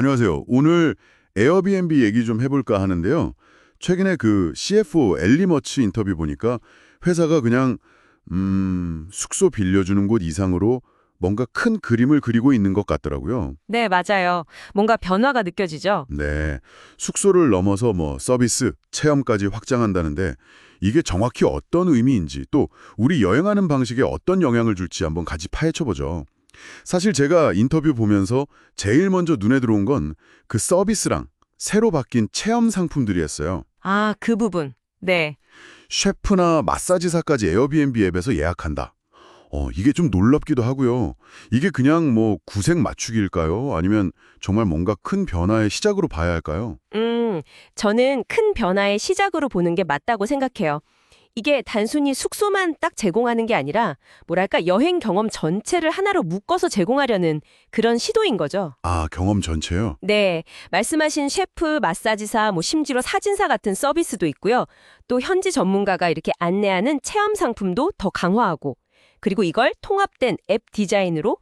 안녕하세요. 오늘 에어비앤비 얘기 좀 해볼까 하는데요. 최근에 그 CFO 엘리 머치 인터뷰 보니까 회사가 그냥 숙소 빌려주는 곳 이상으로 뭔가 큰 그림을 그리고 있는 것 같더라고요. 네, 맞아요. 뭔가 변화가 느껴지죠? 네, 숙소를 넘어서 뭐 서비스, 체험까지 확장한다는데 이게 정확히 어떤 의미인지 또 우리 여행하는 방식에 어떤 영향을 줄지 한번 같이 파헤쳐보죠. 사실 제가 인터뷰 보면서 제일 먼저 눈에 들어온 건 그 서비스랑 새로 바뀐 체험 상품들이었어요. 아, 그 부분. 네. 셰프나 마사지사까지 에어비앤비 앱에서 예약한다. 이게 좀 놀랍기도 하고요. 이게 그냥 뭐 구색 맞추기일까요? 아니면 정말 뭔가 큰 변화의 시작으로 봐야 할까요? 저는 큰 변화의 시작으로 보는 게 맞다고 생각해요. 이게 단순히 숙소만 딱 제공하는 게 아니라, 뭐랄까, 여행 경험 전체를 하나로 묶어서 제공하려는 그런 시도인 거죠. 아, 경험 전체요? 네, 말씀하신 셰프, 마사지사, 뭐 심지어 사진사 같은 서비스도 있고요. 또 현지 전문가가 이렇게 안내하는 체험 상품도 더 강화하고, 그리고 이걸 통합된 앱 디자인으로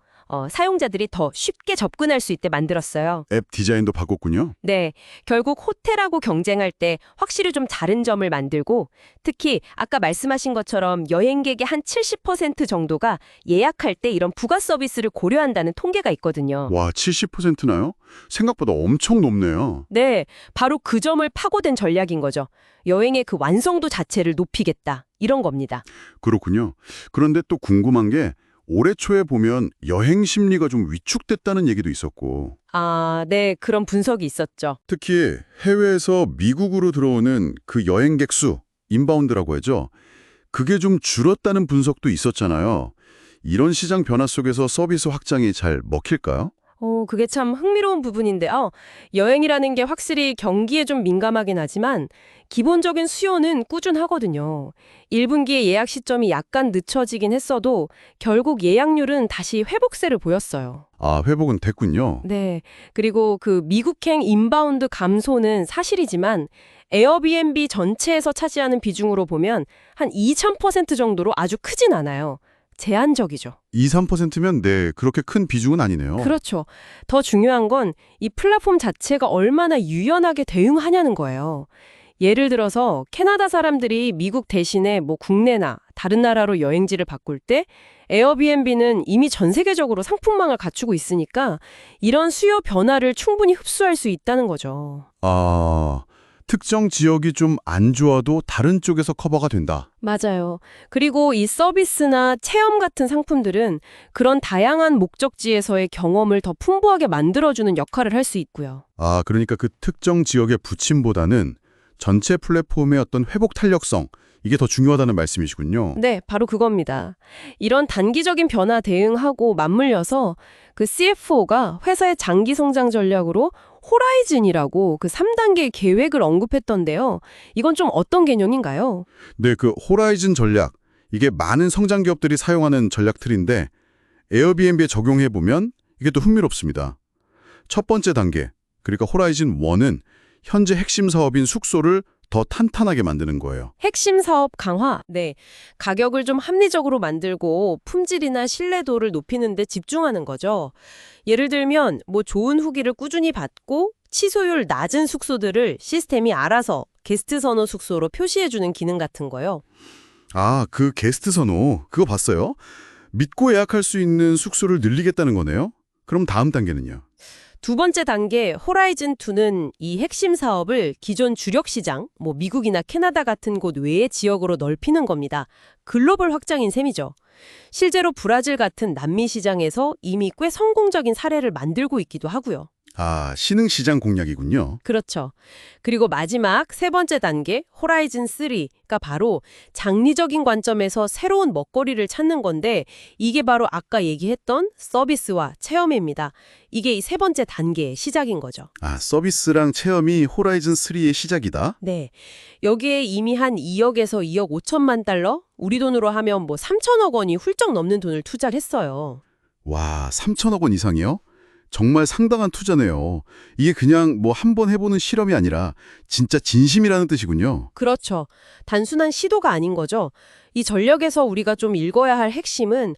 사용자들이 더 쉽게 접근할 수 있게 만들었어요. 앱 디자인도 바꿨군요. 네, 결국 호텔하고 경쟁할 때 확실히 좀 다른 점을 만들고, 특히 아까 말씀하신 것처럼 여행객의 한 70% 정도가 예약할 때 이런 부가 서비스를 고려한다는 통계가 있거든요. 와, 70%나요? 생각보다 엄청 높네요. 네, 바로 그 점을 파고든 전략인 거죠. 여행의 그 완성도 자체를 높이겠다. 이런 겁니다. 그렇군요. 그런데 또 궁금한 게 올해 초에 보면 여행 심리가 좀 위축됐다는 얘기도 있었고 아, 네, 그런 분석이 있었죠. 특히 해외에서 미국으로 들어오는 그 여행객 수, 인바운드라고 하죠. 그게 좀 줄었다는 분석도 있었잖아요. 이런 시장 변화 속에서 서비스 확장이 잘 먹힐까요? 그게 참 흥미로운 부분인데, 여행이라는 게 확실히 경기에 좀 민감하긴 하지만 기본적인 수요는 꾸준하거든요. 1분기에 예약 시점이 약간 늦춰지긴 했어도 결국 예약률은 다시 회복세를 보였어요. 아, 회복은 됐군요. 네. 그리고 그 미국행 인바운드 감소는 사실이지만 에어비앤비 전체에서 차지하는 비중으로 보면 한 2000% 정도로 아주 크진 않아요. 제한적이죠. 2, 3%면 네, 그렇게 큰 비중은 아니네요. 그렇죠. 더 중요한 건 이 플랫폼 자체가 얼마나 유연하게 대응하냐는 거예요. 예를 들어서 캐나다 사람들이 미국 대신에 뭐 국내나 다른 나라로 여행지를 바꿀 때 에어비앤비는 이미 전 세계적으로 상품망을 갖추고 있으니까 이런 수요 변화를 충분히 흡수할 수 있다는 거죠. 아, 특정 지역이 좀 안 좋아도 다른 쪽에서 커버가 된다. 맞아요. 그리고 이 서비스나 체험 같은 상품들은 그런 다양한 목적지에서의 경험을 더 풍부하게 만들어주는 역할을 할 수 있고요. 아, 그러니까 그 특정 지역의 부침보다는 전체 플랫폼의 어떤 회복 탄력성, 이게 더 중요하다는 말씀이시군요. 네, 바로 그겁니다. 이런 단기적인 변화 대응하고 맞물려서 그 CFO가 회사의 장기 성장 전략으로 호라이즌이라고 그 3단계 계획을 언급했던데요. 이건 좀 어떤 개념인가요? 네, 그 호라이즌 전략, 이게 많은 성장 기업들이 사용하는 전략 틀인데 에어비앤비에 적용해 보면 이게 또 흥미롭습니다. 첫 번째 단계, 그러니까 호라이즌 1은 현재 핵심 사업인 숙소를 더 탄탄하게 만드는 거예요. 핵심 사업 강화. 네. 가격을 좀 합리적으로 만들고 품질이나 신뢰도를 높이는 데 집중하는 거죠. 예를 들면 뭐 좋은 후기를 꾸준히 받고 취소율 낮은 숙소들을 시스템이 알아서 게스트 선호 숙소로 표시해주는 기능 같은 거요. 아, 그 게스트 선호, 그거 봤어요? 믿고 예약할 수 있는 숙소를 늘리겠다는 거네요? 그럼 다음 단계는요? 두 번째 단계 호라이즌2는 이 핵심 사업을 기존 주력 시장, 뭐 미국이나 캐나다 같은 곳 외의 지역으로 넓히는 겁니다. 글로벌 확장인 셈이죠. 실제로 브라질 같은 남미 시장에서 이미 꽤 성공적인 사례를 만들고 있기도 하고요. 아, 신흥시장 공략이군요. 그렇죠. 그리고 마지막 세 번째 단계 호라이즌 3가 바로 장리적인 관점에서 새로운 먹거리를 찾는 건데 이게 바로 아까 얘기했던 서비스와 체험입니다. 이게 이 세 번째 단계의 시작인 거죠. 아, 서비스랑 체험이 호라이즌 3의 시작이다? 네. 여기에 이미 한 2억에서 2억 5천만 달러? 우리 돈으로 하면 뭐 3천억 원이 훌쩍 넘는 돈을 투자를 했어요. 와, 3천억 원 이상이요? 정말 상당한 투자네요. 이게 그냥 뭐 한 번 해보는 실험이 아니라 진짜 진심이라는 뜻이군요. 그렇죠. 단순한 시도가 아닌 거죠. 이 전략에서 우리가 좀 읽어야 할 핵심은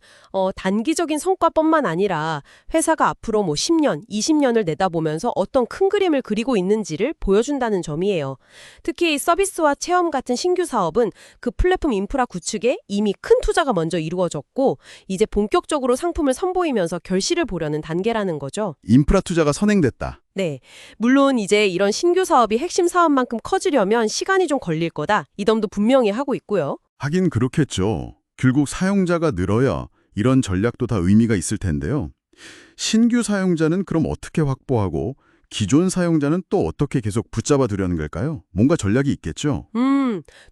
단기적인 성과뿐만 아니라 회사가 앞으로 뭐 10년, 20년을 내다보면서 어떤 큰 그림을 그리고 있는지를 보여준다는 점이에요. 특히 이 서비스와 체험 같은 신규 사업은 그 플랫폼 인프라 구축에 이미 큰 투자가 먼저 이루어졌고 이제 본격적으로 상품을 선보이면서 결실을 보려는 단계라는 거죠. 인프라 투자가 선행됐다. 네. 물론 이제 이런 신규 사업이 핵심 사업만큼 커지려면 시간이 좀 걸릴 거다. 이 점도 분명히 하고 있고요. 하긴 그렇겠죠. 결국 사용자가 늘어야 이런 전략도 다 의미가 있을 텐데요. 신규 사용자는 그럼 어떻게 확보하고 기존 사용자는 또 어떻게 계속 붙잡아 두려는 걸까요? 뭔가 전략이 있겠죠?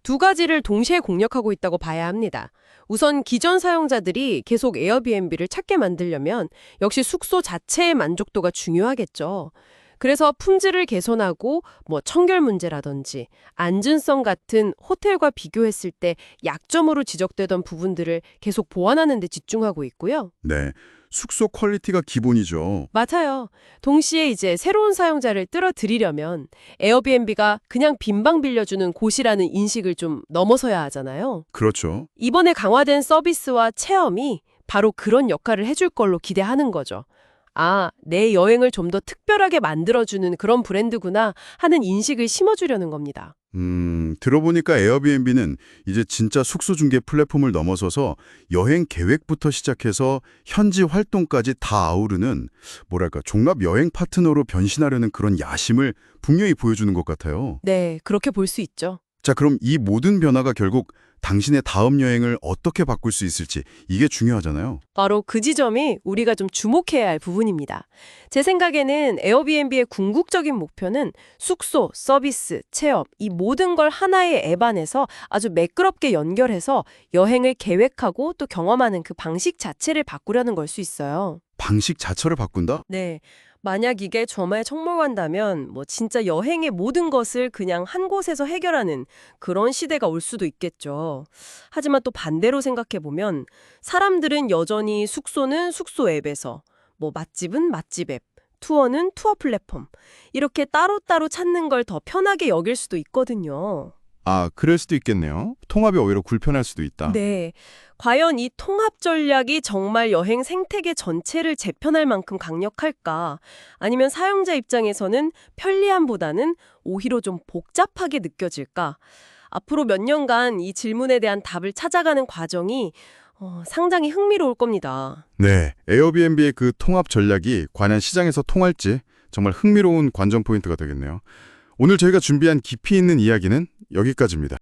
두 가지를 동시에 공략하고 있다고 봐야 합니다. 우선 기존 사용자들이 계속 에어비앤비를 찾게 만들려면 역시 숙소 자체의 만족도가 중요하겠죠. 그래서 품질을 개선하고 뭐 청결 문제라든지 안전성 같은 호텔과 비교했을 때 약점으로 지적되던 부분들을 계속 보완하는 데 집중하고 있고요. 네. 숙소 퀄리티가 기본이죠. 맞아요. 동시에 이제 새로운 사용자를 끌어들이려면 에어비앤비가 그냥 빈방 빌려주는 곳이라는 인식을 좀 넘어서야 하잖아요. 그렇죠. 이번에 강화된 서비스와 체험이 바로 그런 역할을 해줄 걸로 기대하는 거죠. 아, 내 여행을 좀 더 특별하게 만들어주는 그런 브랜드구나 하는 인식을 심어주려는 겁니다. 들어보니까 에어비앤비는 이제 진짜 숙소 중개 플랫폼을 넘어서서 여행 계획부터 시작해서 현지 활동까지 다 아우르는 뭐랄까 종합 여행 파트너로 변신하려는 그런 야심을 분명히 보여주는 것 같아요. 네, 그렇게 볼 수 있죠. 자, 그럼 이 모든 변화가 결국 당신의 다음 여행을 어떻게 바꿀 수 있을지 이게 중요하잖아요. 바로 그 지점이 우리가 좀 주목해야 할 부분입니다. 제 생각에는 에어비앤비의 궁극적인 목표는 숙소, 서비스, 체험 이 모든 걸 하나의 앱 안에서 아주 매끄럽게 연결해서 여행을 계획하고 또 경험하는 그 방식 자체를 바꾸려는 걸 수 있어요. 방식 자체를 바꾼다? 네. 만약 이게 정말 청mol한다면 뭐 진짜 여행의 모든 것을 그냥 한 곳에서 해결하는 그런 시대가 올 수도 있겠죠. 하지만 또 반대로 생각해 보면 사람들은 여전히 숙소는 숙소 앱에서 뭐 맛집은 맛집 앱, 투어는 투어 플랫폼 이렇게 따로따로 찾는 걸 더 편하게 여길 수도 있거든요. 아, 그럴 수도 있겠네요. 통합이 오히려 불편할 수도 있다. 네. 과연 이 통합 전략이 정말 여행 생태계 전체를 재편할 만큼 강력할까? 아니면 사용자 입장에서는 편리함보다는 오히려 좀 복잡하게 느껴질까? 앞으로 몇 년간 이 질문에 대한 답을 찾아가는 과정이 상당히 흥미로울 겁니다. 네, 에어비앤비의 그 통합 전략이 과연 시장에서 통할지 정말 흥미로운 관전 포인트가 되겠네요. 오늘 저희가 준비한 깊이 있는 이야기는 여기까지입니다.